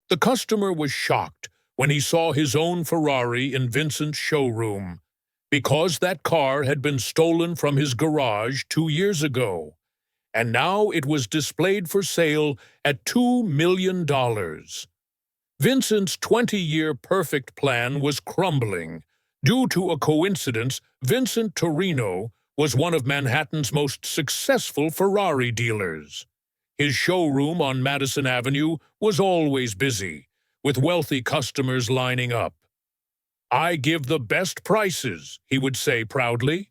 The customer was shocked when he saw his own Ferrari in Vincent's showroom, because that car had been stolen from his garage 2 years ago, and now it was displayed for sale at $2 million. Vincent's 20-year perfect plan was crumbling. Due to a coincidence, Vincent Torrino was one of Manhattan's most successful Ferrari dealers. His showroom on Madison Avenue was always busy, with wealthy customers lining up. "I give the best prices," he would say proudly.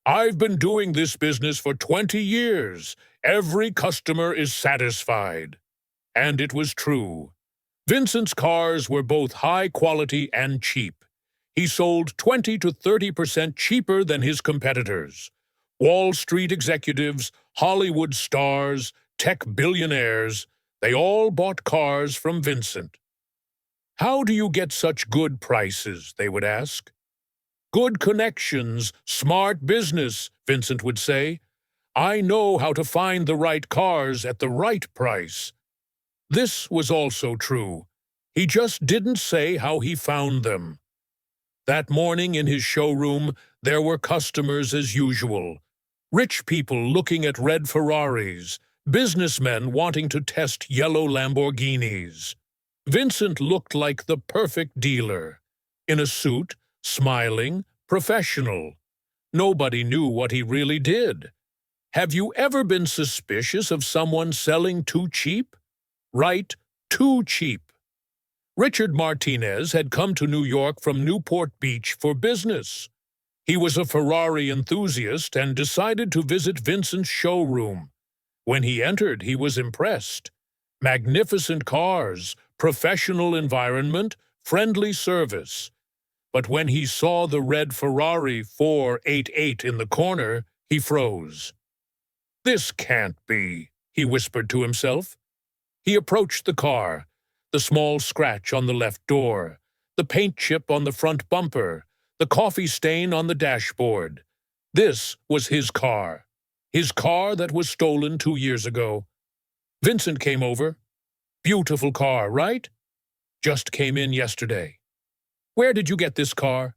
"I've been doing this business for 20 years. Every customer is satisfied." And it was true. Vincent's cars were both high quality and cheap. He sold 20 to 30% cheaper than his competitors. Wall Street executives, Hollywood stars, tech billionaires, they all bought cars from Vincent. "How do you get such good prices?" they would ask. "Good connections, smart business," Vincent would say. "I know how to find the right cars at the right price." This was also true. He just didn't say how he found them. That morning in his showroom, there were customers as usual. Rich people looking at red Ferraris, businessmen wanting to test yellow Lamborghinis. Vincent looked like the perfect dealer. In a suit, smiling, professional. Nobody knew what he really did. Have you ever been suspicious of someone selling too cheap? Right, too cheap. Richard Martinez had come to New York from Newport Beach for business. He was a Ferrari enthusiast and decided to visit Vincent's showroom. When he entered, he was impressed. Magnificent cars, professional environment, friendly service. But when he saw the red Ferrari 488 in the corner, he froze. "This can't be," he whispered to himself. He approached the car, the small scratch on the left door, the paint chip on the front bumper, the coffee stain on the dashboard. This was his car that was stolen 2 years ago. Vincent came over. "Beautiful car, right?" "Just came in yesterday." "Where did you get this car?"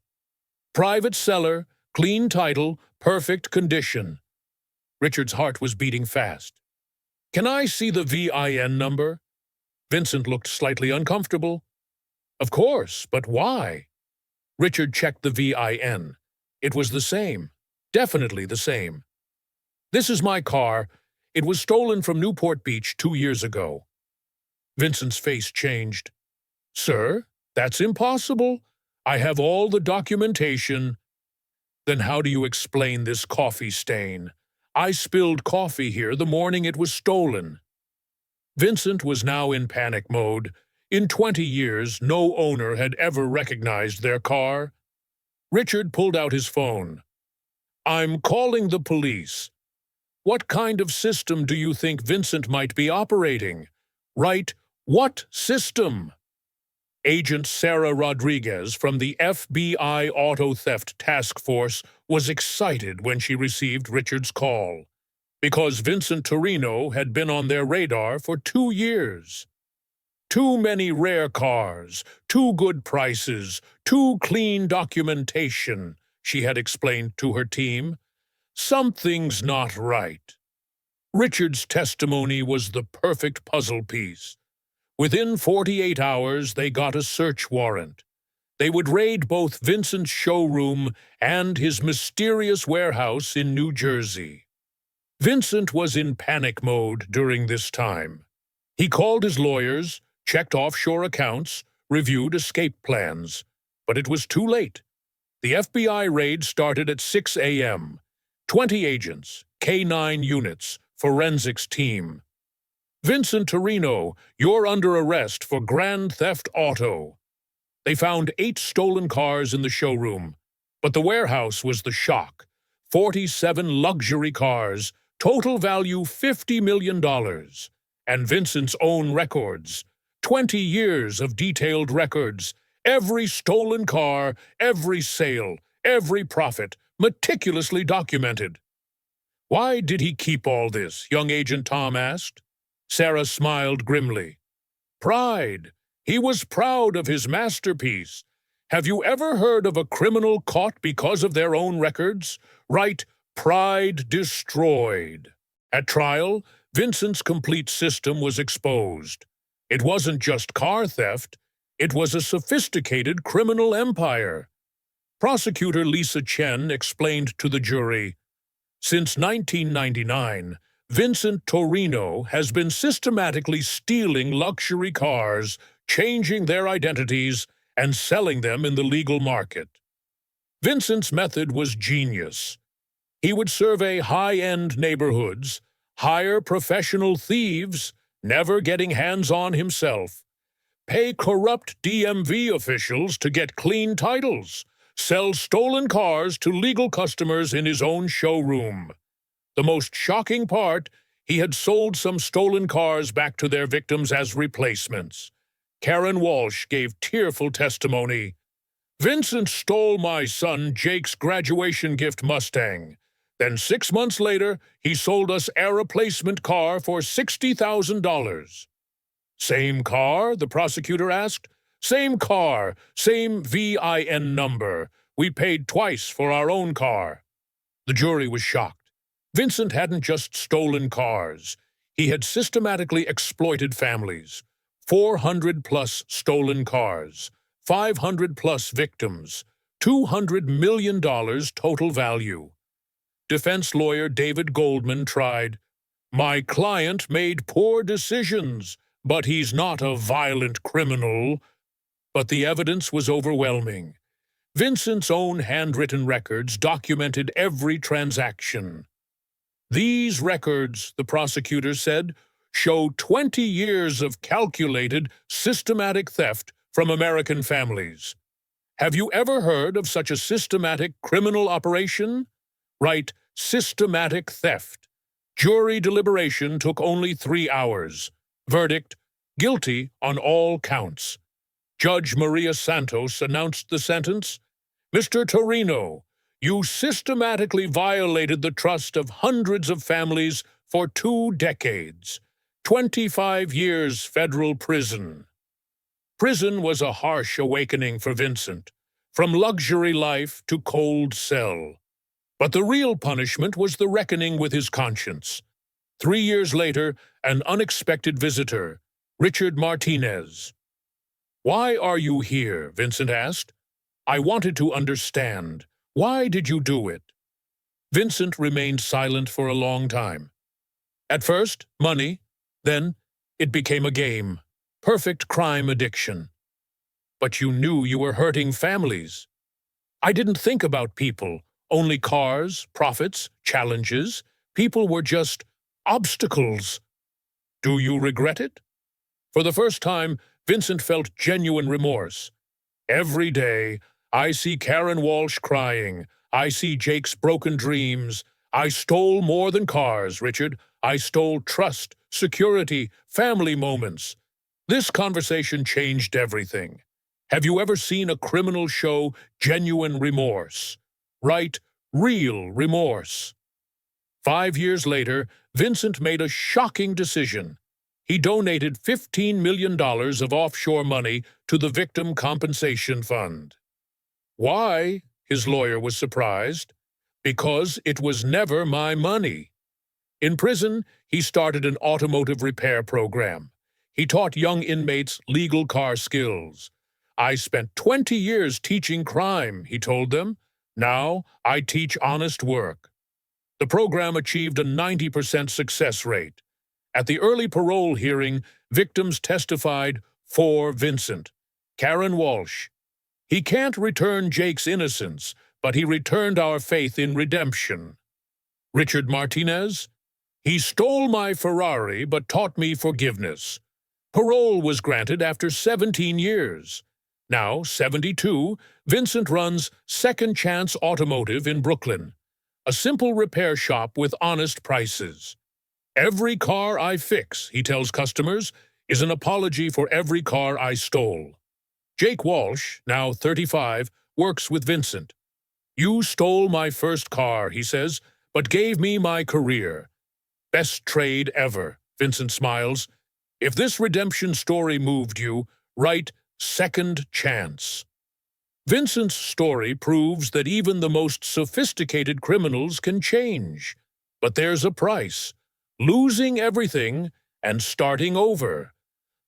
"Private seller, clean title, perfect condition." Richard's heart was beating fast. "Can I see the VIN number?" Vincent looked slightly uncomfortable. "Of course, but why?" Richard checked the VIN. It was the same. Definitely the same. "This is my car. It was stolen from Newport Beach 2 years ago." Vincent's face changed. "Sir, that's impossible. I have all the documentation." "Then how do you explain this coffee stain? I spilled coffee here the morning it was stolen." Vincent was now in panic mode. In 20 years, no owner had ever recognized their car. Richard pulled out his phone. "I'm calling the police." "What kind of system do you think Vincent might be operating?" "Right, what system?" Agent Sarah Rodriguez from the FBI Auto Theft Task Force was excited when she received Richard's call, because Vincent Torrino had been on their radar for 2 years. "Too many rare cars, too good prices, too clean documentation," she had explained to her team. "Something's not right." Richard's testimony was the perfect puzzle piece. Within 48 hours, they got a search warrant. They would raid both Vincent's showroom and his mysterious warehouse in New Jersey. Vincent was in panic mode during this time. He called his lawyers, checked offshore accounts, reviewed escape plans. But it was too late. The FBI raid started at 6 a.m. 20 agents, K-9 units, forensics team. "Vincent Torrino, you're under arrest for grand theft auto." They found 8 stolen cars in the showroom, but the warehouse was the shock. 47 luxury cars, total value $50 million, and Vincent's own records. 20 years of detailed records, every stolen car, every sale, every profit, meticulously documented. "Why did he keep all this?" young Agent Tom asked. Sarah smiled grimly. "Pride. He was proud of his masterpiece. Have you ever heard of a criminal caught because of their own records? Right, pride destroyed. At trial, Vincent's complete system was exposed. It wasn't just car theft, it was a sophisticated criminal empire. Prosecutor Lisa Chen explained to the jury, "Since 1999, Vincent Torrino has been systematically stealing luxury cars, changing their identities, and selling them in the legal market. Vincent's method was genius. He would survey high-end neighborhoods, hire professional thieves, never getting hands-on himself, pay corrupt DMV officials to get clean titles, sell stolen cars to legal customers in his own showroom. The most shocking part, he had sold some stolen cars back to their victims as replacements. Karen Walsh gave tearful testimony. Vincent stole my son Jake's graduation gift Mustang. Then 6 months later, he sold us a replacement car for $60,000. Same car? The prosecutor asked. Same car, same VIN number. We paid twice for our own car. The jury was shocked. Vincent hadn't just stolen cars. He had systematically exploited families. 400-plus stolen cars, 500-plus victims, $200 million total value. Defense lawyer David Goldman tried, "My client made poor decisions, but he's not a violent criminal." But the evidence was overwhelming. Vincent's own handwritten records documented every transaction. These records, the prosecutor said, show 20 years of calculated, systematic theft from American families. Have you ever heard of such a systematic criminal operation? Right, systematic theft. Jury deliberation took only 3 hours. Verdict, guilty on all counts. Judge Maria Santos announced the sentence, "Mr. Torrino, you systematically violated the trust of hundreds of families for 2 decades. 25 years federal prison." Prison was a harsh awakening for Vincent, from luxury life to cold cell. But the real punishment was the reckoning with his conscience. 3 years later, an unexpected visitor, Richard Martinez. "Why are you here?" Vincent asked. "I wanted to understand. Why did you do it?" Vincent remained silent for a long time. At first, money. Then, it became a game. Perfect crime addiction. "But you knew you were hurting families." "I didn't think about people. Only cars, profits, challenges. People were just obstacles." "Do you regret it?" For the first time, Vincent felt genuine remorse. "Every day, I see Karen Walsh crying. I see Jake's broken dreams. I stole more than cars, Richard. I stole trust, security, family moments." This conversation changed everything. Have you ever seen a criminal show genuine remorse? Right, real remorse. 5 years later, Vincent made a shocking decision. He donated $15 million of offshore money to the Victim Compensation Fund. Why? His lawyer was surprised. Because it was never my money. In prison, he started an automotive repair program. He taught young inmates legal car skills. "I spent 20 years teaching crime," he told them. "Now I teach honest work." The program achieved a 90% success rate. At the early parole hearing, victims testified for Vincent. Karen Walsh. "He can't return Jake's innocence, but he returned our faith in redemption." Richard Martinez. "He stole my Ferrari, but taught me forgiveness." Parole was granted after 17 years. Now, 72, Vincent runs Second Chance Automotive in Brooklyn, a simple repair shop with honest prices. "Every car I fix," he tells customers, "is an apology for every car I stole." Jake Walsh, now 35, works with Vincent. "You stole my first car," he says, "but gave me my career." "Best trade ever," Vincent smiles. If this redemption story moved you, Write second chance. Vincent's story proves that even the most sophisticated criminals can change. But there's a price: losing everything and starting over.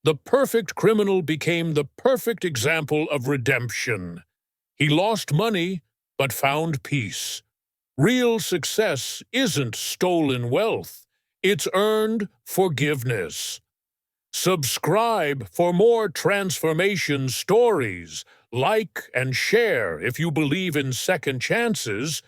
The perfect criminal became the perfect example of redemption. He lost money, but found peace. Real success isn't stolen wealth. It's earned forgiveness. Subscribe for more transformation stories. Like and share if you believe in second chances.